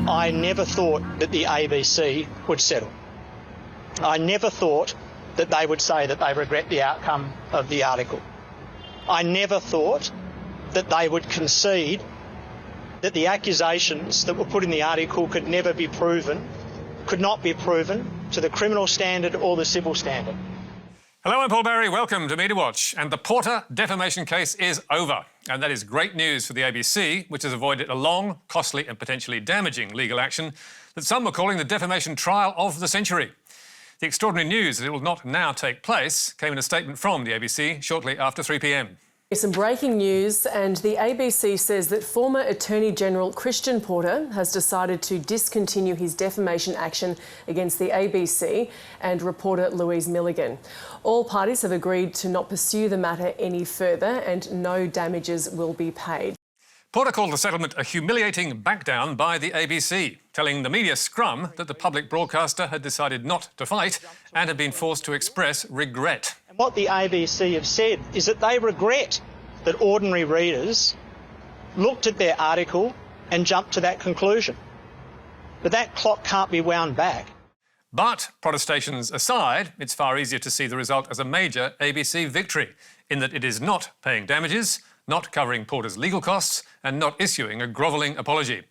I never thought that the ABC would settle. I never thought that they would say that they regret the outcome of the article. I never thought that they would concede that the accusations that were put in the article could not be proven to the criminal standard or the civil standard. Hello, I'm Paul Barry. Welcome to Media Watch. And the Porter defamation case is over. And that is great news for the ABC, which has avoided a long, costly and potentially damaging legal action that some were calling the defamation trial of the century. The extraordinary news that it will not now take place came in a statement from the ABC shortly after 3 p.m. Some breaking news, and the ABC says that former Attorney General Christian Porter has decided to discontinue his defamation action against the ABC and reporter Louise Milligan. All parties have agreed to not pursue the matter any further and no damages will be paid. Porter called the settlement a humiliating backdown by the ABC, telling the media scrum that the public broadcaster had decided not to fight and had been forced to express regret. What the ABC have said is that they regret that ordinary readers looked at their article and jumped to that conclusion. But that clock can't be wound back. But, protestations aside, it's far easier to see the result as a major ABC victory, in that it is not paying damages, not covering Porter's legal costs and not issuing a grovelling apology.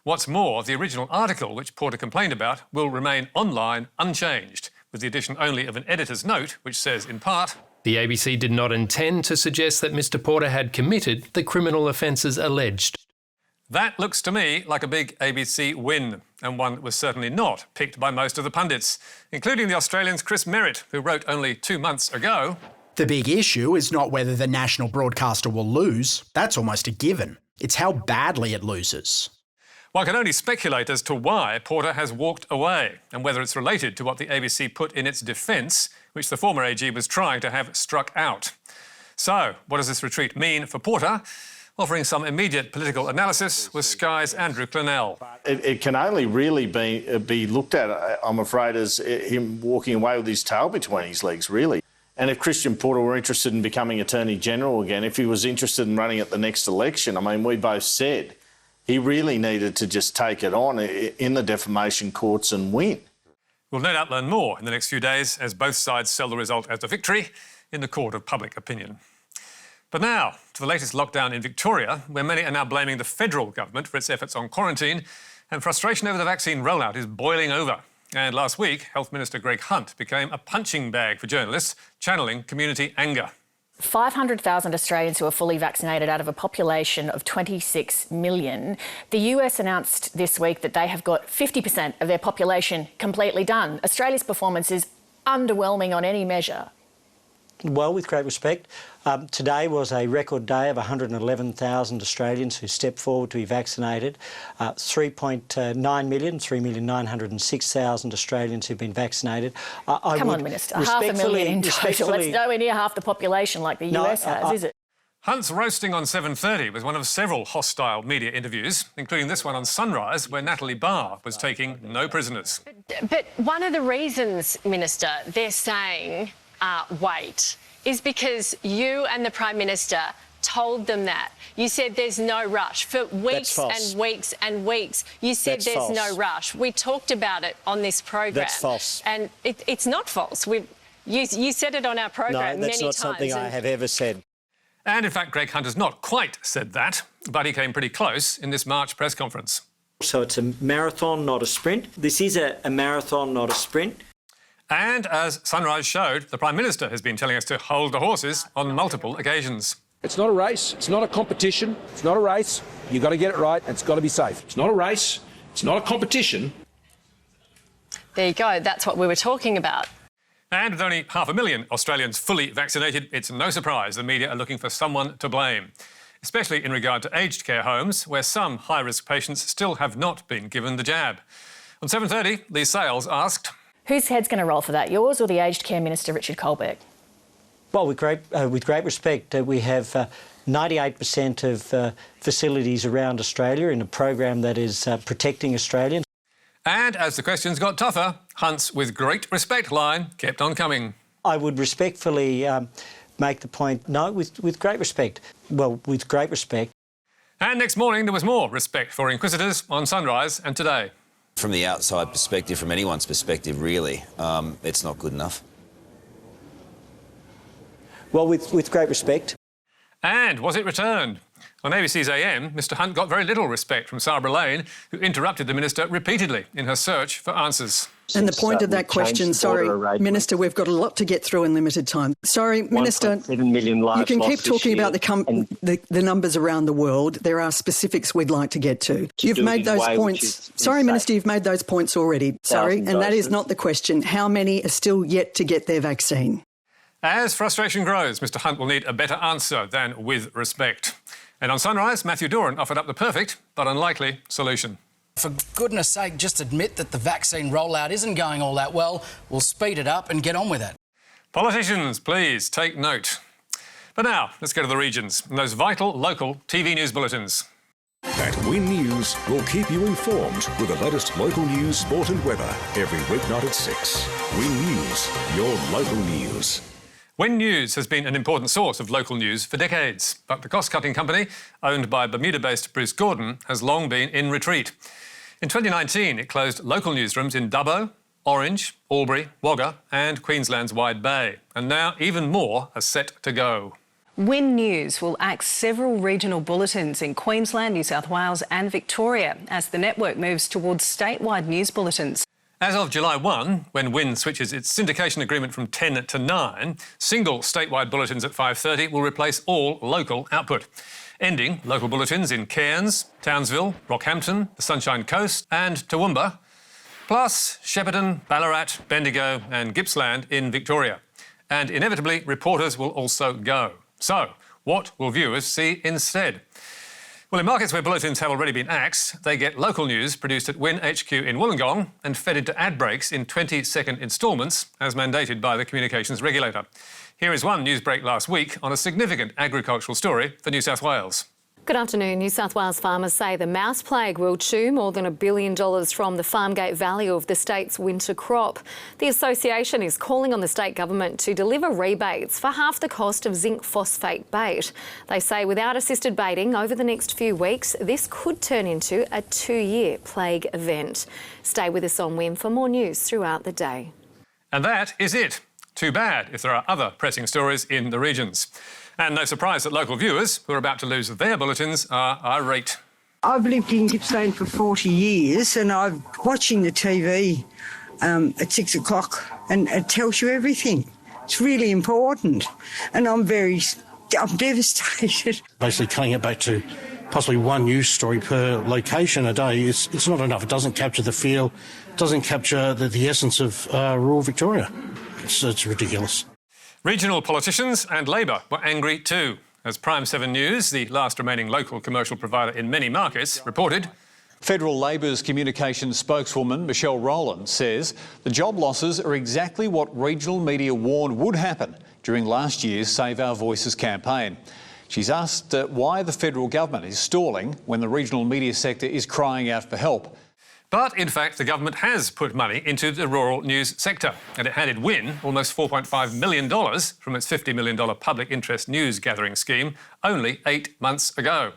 What's more, the original article, which Porter complained about, will remain online unchanged, with the addition only of an editor's note, which says, in part, "The ABC did not intend to suggest that Mr Porter had committed the criminal offences alleged." That looks to me like a big ABC win, and one that was certainly not picked by most of the pundits, including the Australian's Chris Merritt, who wrote only 2 months ago, "The big issue is not whether the national broadcaster will lose. That's almost a given. It's how badly it loses." One can only speculate as to why Porter has walked away and whether it's related to what the ABC put in its defence, which the former AG was trying to have struck out. So, what does this retreat mean for Porter? Offering some immediate political analysis was Sky's Andrew Clennell. It can only really be looked at, I'm afraid, as him walking away with his tail between his legs, really. And if Christian Porter were interested in becoming Attorney General again, if he was interested in running at the next election, I mean, we both said he really needed to just take it on in the defamation courts and win. We'll no doubt learn more in the next few days as both sides sell the result as a victory in the court of public opinion. But now to the latest lockdown in Victoria, where many are now blaming the federal government for its efforts on quarantine, and frustration over the vaccine rollout is boiling over. And last week, Health Minister Greg Hunt became a punching bag for journalists, channeling community anger. 500,000 Australians who are fully vaccinated out of a population of 26 million. The US announced this week that they have got 50% of their population completely done. Australia's performance is underwhelming on any measure. Well, with great respect, today was a record day of 111,000 Australians who stepped forward to be vaccinated. 3.9 million, 3,906,000 Australians who've been vaccinated. Come on, Minister, 500,000 in total. That's nowhere near half the population like the US has, is it? Hunt's roasting on 7:30 was one of several hostile media interviews, including this one on Sunrise, where Natalie Barr was taking no prisoners. But one of the reasons, Minister, they're saying wait, is because you and the Prime Minister told them that. You said there's no rush. For weeks and weeks and weeks, you said there's no rush. We talked about it on this program. That's false. And it's not false. You said it on our program many times. No, that's not something I have ever said. And in fact, Greg Hunt has not quite said that, but he came pretty close in this March press conference. So it's a marathon, not a sprint. This is a marathon, not a sprint. And as Sunrise showed, the Prime Minister has been telling us to hold the horses on multiple occasions. It's not a race, it's not a competition, it's not a race. You've got to get it right and it's got to be safe. It's not a race, it's not a competition. There you go, that's what we were talking about. And with only 500,000 Australians fully vaccinated, it's no surprise the media are looking for someone to blame, especially in regard to aged care homes, where some high-risk patients still have not been given the jab. On 7:30, Lee Sales asked, Whose head's going to roll for that, yours or the Aged Care Minister, Richard Colbeck? Well, with great respect, we have 98% of facilities around Australia in a program that is protecting Australians. And as the questions got tougher, Hunt's "with great respect" line kept on coming. I would respectfully make the point, no, with great respect. Well, with great respect. And next morning, there was more respect for inquisitors on Sunrise and Today. From the outside perspective, from anyone's perspective, really, it's not good enough. Well, with great respect. And was it returned? On ABC's AM, Mr Hunt got very little respect from Sabra Lane, who interrupted the minister repeatedly in her search for answers. And the point of that question, sorry, Minister, we've got a lot to get through in limited time. Sorry, Minister, 1.7 million you can keep talking about the numbers around the world. There are specifics we'd like to get to. You've made those points. Sorry, Minister, you've made those points already. Sorry, and that is not the question. How many are still yet to get their vaccine? As frustration grows, Mr Hunt will need a better answer than with respect. And on Sunrise, Matthew Doran offered up the perfect but unlikely solution. For goodness sake, just admit that the vaccine rollout isn't going all that well. We'll speed it up and get on with it. Politicians, please take note. But now, let's go to the regions and those vital local TV news bulletins. At Win News, we'll keep you informed with the latest local news, sport and weather every weeknight at 6. Win News, your local news. Win News has been an important source of local news for decades, but the cost-cutting company, owned by Bermuda-based Bruce Gordon, has long been in retreat. In 2019, it closed local newsrooms in Dubbo, Orange, Albury, Wagga and Queensland's Wide Bay. And now even more are set to go. Win News will axe several regional bulletins in Queensland, New South Wales and Victoria as the network moves towards statewide news bulletins. As of July 1, when Win switches its syndication agreement from 10 to 9, single statewide bulletins at 5:30 will replace all local output, ending local bulletins in Cairns, Townsville, Rockhampton, the Sunshine Coast and Toowoomba, plus Shepparton, Ballarat, Bendigo and Gippsland in Victoria. And inevitably, reporters will also go. So, what will viewers see instead? Well, in markets where bulletins have already been axed, they get local news produced at Win HQ in Wollongong and fed into ad breaks in 20-second instalments, as mandated by the communications regulator. Here is one news break last week on a significant agricultural story for New South Wales. Good afternoon. New South Wales farmers say the mouse plague will chew more than $1 billion from the farmgate value of the state's winter crop. The association is calling on the state government to deliver rebates for half the cost of zinc phosphate bait. They say without assisted baiting over the next few weeks, this could turn into a 2-year plague event. Stay with us on WIN for more news throughout the day. And that is it. Too bad if there are other pressing stories in the regions. And no surprise that local viewers who are about to lose their bulletins are irate. I've lived in Gippsland for 40 years and I'm watching the TV at 6 o'clock and it tells you everything. It's really important and I'm devastated. Basically cutting it back to possibly one news story per location a day, it's not enough. It doesn't capture the feel, it doesn't capture the essence of rural Victoria. It's ridiculous. Regional politicians and Labor were angry too, as Prime 7 News, the last remaining local commercial provider in many markets, reported. Federal Labor's communications spokeswoman Michelle Rowland says the job losses are exactly what regional media warned would happen during last year's Save Our Voices campaign. She's asked why the federal government is stalling when the regional media sector is crying out for help. But, in fact, the government has put money into the rural news sector, and it handed Win almost $4.5 million from its $50 million public interest news gathering scheme only 8 months ago.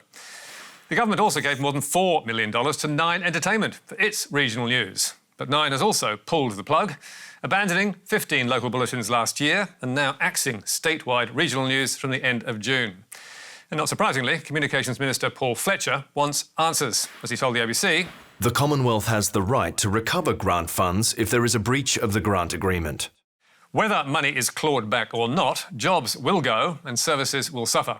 The government also gave more than $4 million to Nine Entertainment for its regional news. But Nine has also pulled the plug, abandoning 15 local bulletins last year and now axing statewide regional news from the end of June. And not surprisingly, Communications Minister Paul Fletcher wants answers, as he told the ABC. The Commonwealth has the right to recover grant funds if there is a breach of the grant agreement. Whether money is clawed back or not, jobs will go and services will suffer.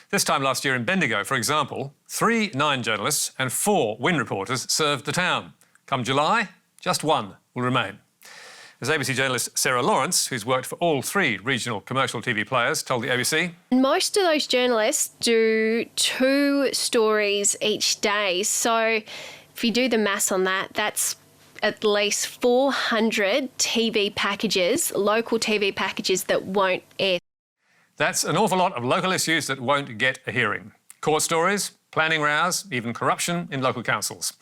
This time last year in Bendigo, for example, 3 Nine journalists and 4 Win reporters served the town. Come July, just 1 will remain. As ABC journalist Sarah Lawrence, who's worked for all 3 regional commercial TV players, told the ABC. Most of those journalists do 2 stories each day. So if you do the maths on that, that's at least 400 TV packages, local TV packages that won't air. That's an awful lot of local issues that won't get a hearing. Court stories, planning rows, even corruption in local councils.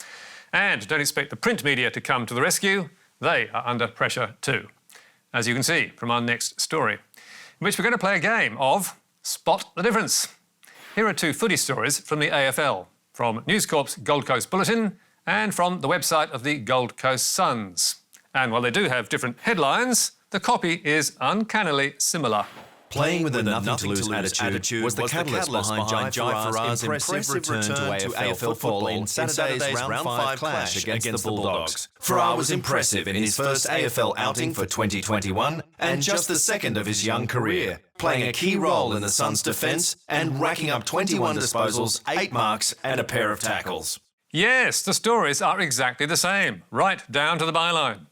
And don't expect the print media to come to the rescue. They are under pressure too, as you can see from our next story, in which we're going to play a game of Spot the Difference. here are two footy stories from the AFL, from News Corp's Gold Coast Bulletin and from the website of the Gold Coast Suns. And while they do have different headlines, the copy is uncannily similar. Playing with a nothing-to-lose attitude was the catalyst behind Jai Farah's impressive return to AFL football in Saturday's Round 5 clash against the Bulldogs. Farah was impressive in his first AFL outing for 2021 and just the second of his young career, playing a key role in the Suns' defence and racking up 21 disposals, 8 marks and a pair of tackles. Yes, the stories are exactly the same, right down to the byline.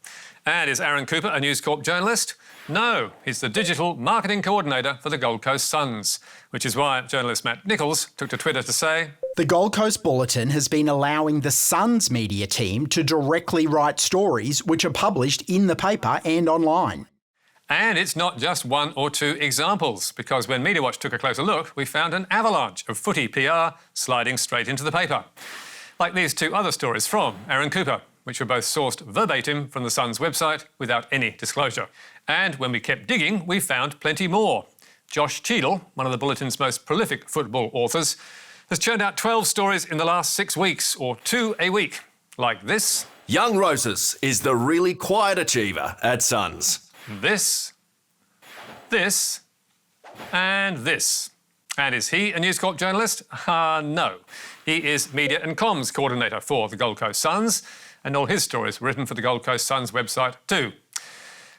And is Aaron Cooper a News Corp journalist? No, he's the digital marketing coordinator for the Gold Coast Suns, which is why journalist Matt Nichols took to Twitter to say, "The Gold Coast Bulletin has been allowing the Suns media team to directly write stories which are published in the paper and online." And it's not just one or two examples, because when Media Watch took a closer look, we found an avalanche of footy PR sliding straight into the paper. Like these two other stories from Aaron Cooper, which were both sourced verbatim from the Sun's website without any disclosure. And when we kept digging, we found plenty more. Josh Cheadle, one of the Bulletin's most prolific football authors, has churned out 12 stories in the last 6 weeks, or 2 a week, like this. Young Roses is the really quiet achiever at Suns. This, and this. And is he a News Corp journalist? No. He is Media and Comms Coordinator for the Gold Coast Suns, and all his stories were written for the Gold Coast Suns website too.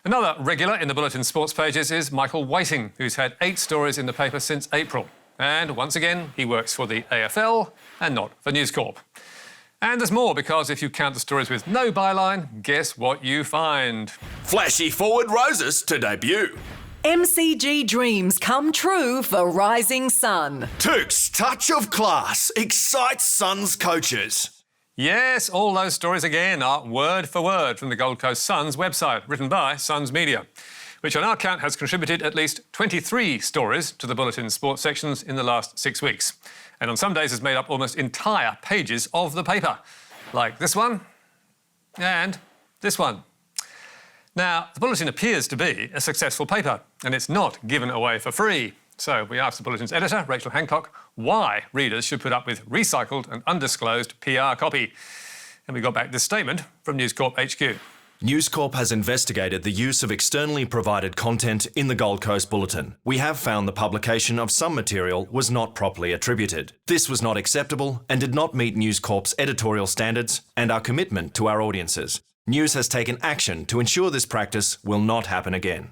Another regular in the Bulletin sports pages is Michael Whiting, who's had 8 stories in the paper since April. And once again, he works for the AFL and not for News Corp. And there's more, because if you count the stories with no byline, guess what you find? Flashy forward Roses to debut. MCG dreams come true for Rising Sun. Took's touch of class excites Suns coaches. Yes, all those stories again are word for word from the Gold Coast Suns website, written by Suns Media, which on our count has contributed at least 23 stories to the Bulletin sports sections in the last 6 weeks. And on some days has made up almost entire pages of the paper, like this one and this one. Now, the Bulletin appears to be a successful paper, and it's not given away for free. So we asked the Bulletin's editor, Rachel Hancock, why readers should put up with recycled and undisclosed PR copy. And we got back this statement from News Corp HQ. News Corp has investigated the use of externally provided content in the Gold Coast Bulletin. We have found the publication of some material was not properly attributed. This was not acceptable and did not meet News Corp's editorial standards and our commitment to our audiences. News has taken action to ensure this practice will not happen again.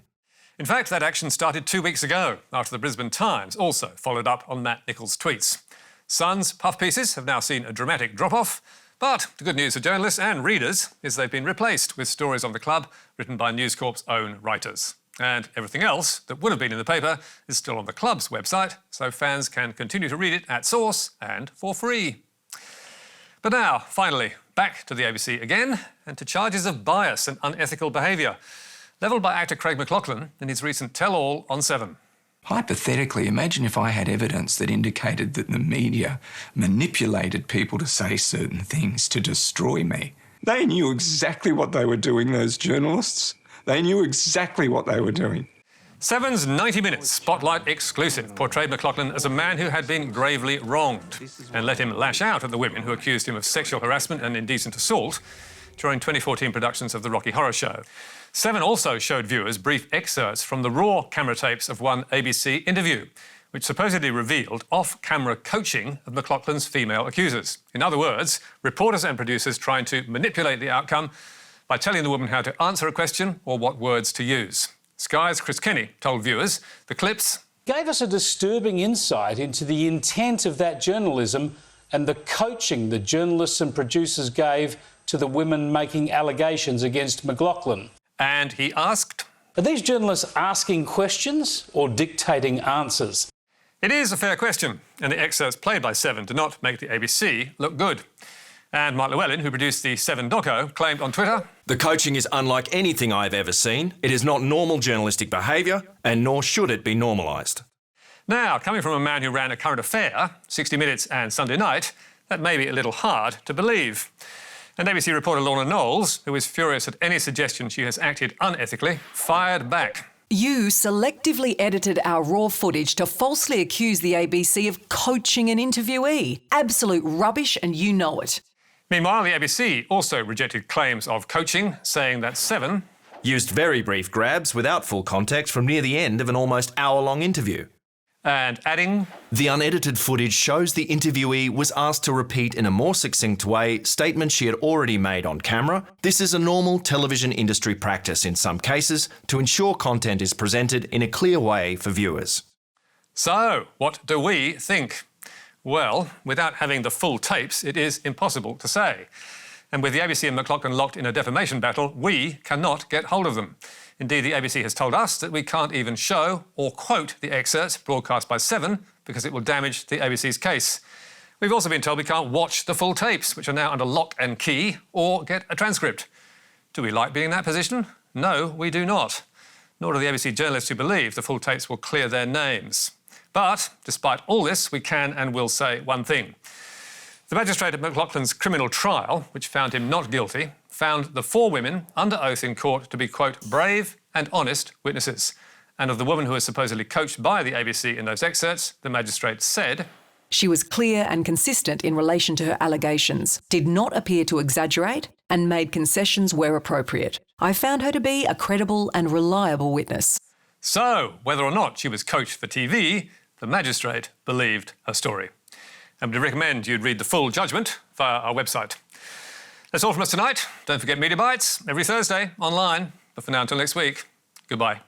In fact, that action started 2 weeks ago, after the Brisbane Times also followed up on Matt Nichols' tweets. Sun's puff pieces have now seen a dramatic drop-off, but the good news for journalists and readers is they've been replaced with stories on the club written by News Corp's own writers. And everything else that would have been in the paper is still on the club's website, so fans can continue to read it at source and for free. But now, finally, back to the ABC again, and to charges of bias and unethical behaviour, levelled by actor Craig McLachlan in his recent tell-all on 7. Hypothetically, imagine if I had evidence that indicated that the media manipulated people to say certain things to destroy me. They knew exactly what they were doing, those journalists. They knew exactly what they were doing. 7's 90 Minutes Spotlight exclusive portrayed McLachlan as a man who had been gravely wronged and let him lash out at the women who accused him of sexual harassment and indecent assault during 2014 productions of The Rocky Horror Show. 7 also showed viewers brief excerpts from the raw camera tapes of one ABC interview, which supposedly revealed off-camera coaching of McLachlan's female accusers. In other words, reporters and producers trying to manipulate the outcome by telling the woman how to answer a question or what words to use. Sky's Chris Kenny told viewers the clips gave us a disturbing insight into the intent of that journalism and the coaching the journalists and producers gave to the women making allegations against McLachlan. And he asked, are these journalists asking questions or dictating answers? It is a fair question, and the excerpts played by 7 do not make the ABC look good. And Mike Llewellyn, who produced the 7 doco, claimed on Twitter, "The coaching is unlike anything I've ever seen. It is not normal journalistic behaviour, and nor should it be normalised." Now, coming from a man who ran a current affair, 60 Minutes and Sunday Night, that may be a little hard to believe. And ABC reporter Lorna Knowles, who is furious at any suggestion she has acted unethically, fired back. You selectively edited our raw footage to falsely accuse the ABC of coaching an interviewee. Absolute rubbish, and you know it. Meanwhile, the ABC also rejected claims of coaching, saying that Seven used very brief grabs without full context from near the end of an almost hour-long interview. And adding, the unedited footage shows the interviewee was asked to repeat in a more succinct way statements she had already made on camera. This is a normal television industry practice in some cases to ensure content is presented in a clear way for viewers. So, what do we think? Well, without having the full tapes, it is impossible to say. And with the ABC and McLachlan locked in a defamation battle, we cannot get hold of them. Indeed, the ABC has told us that we can't even show or quote the excerpts broadcast by Seven because it will damage the ABC's case. We've also been told we can't watch the full tapes, which are now under lock and key, or get a transcript. Do we like being in that position? No, we do not. Nor do the ABC journalists who believe the full tapes will clear their names. But, despite all this, we can and will say one thing. The magistrate at McLachlan's criminal trial, which found him not guilty, found the 4 women under oath in court to be, quote, brave and honest witnesses. And of the woman who was supposedly coached by the ABC in those excerpts, the magistrate said, she was clear and consistent in relation to her allegations, did not appear to exaggerate, and made concessions where appropriate. I found her to be a credible and reliable witness. So, whether or not she was coached for TV, the magistrate believed her story. And we'd recommend you'd read the full judgment via our website. That's all from us tonight. Don't forget Media Bites every Thursday online. But for now, until next week, goodbye.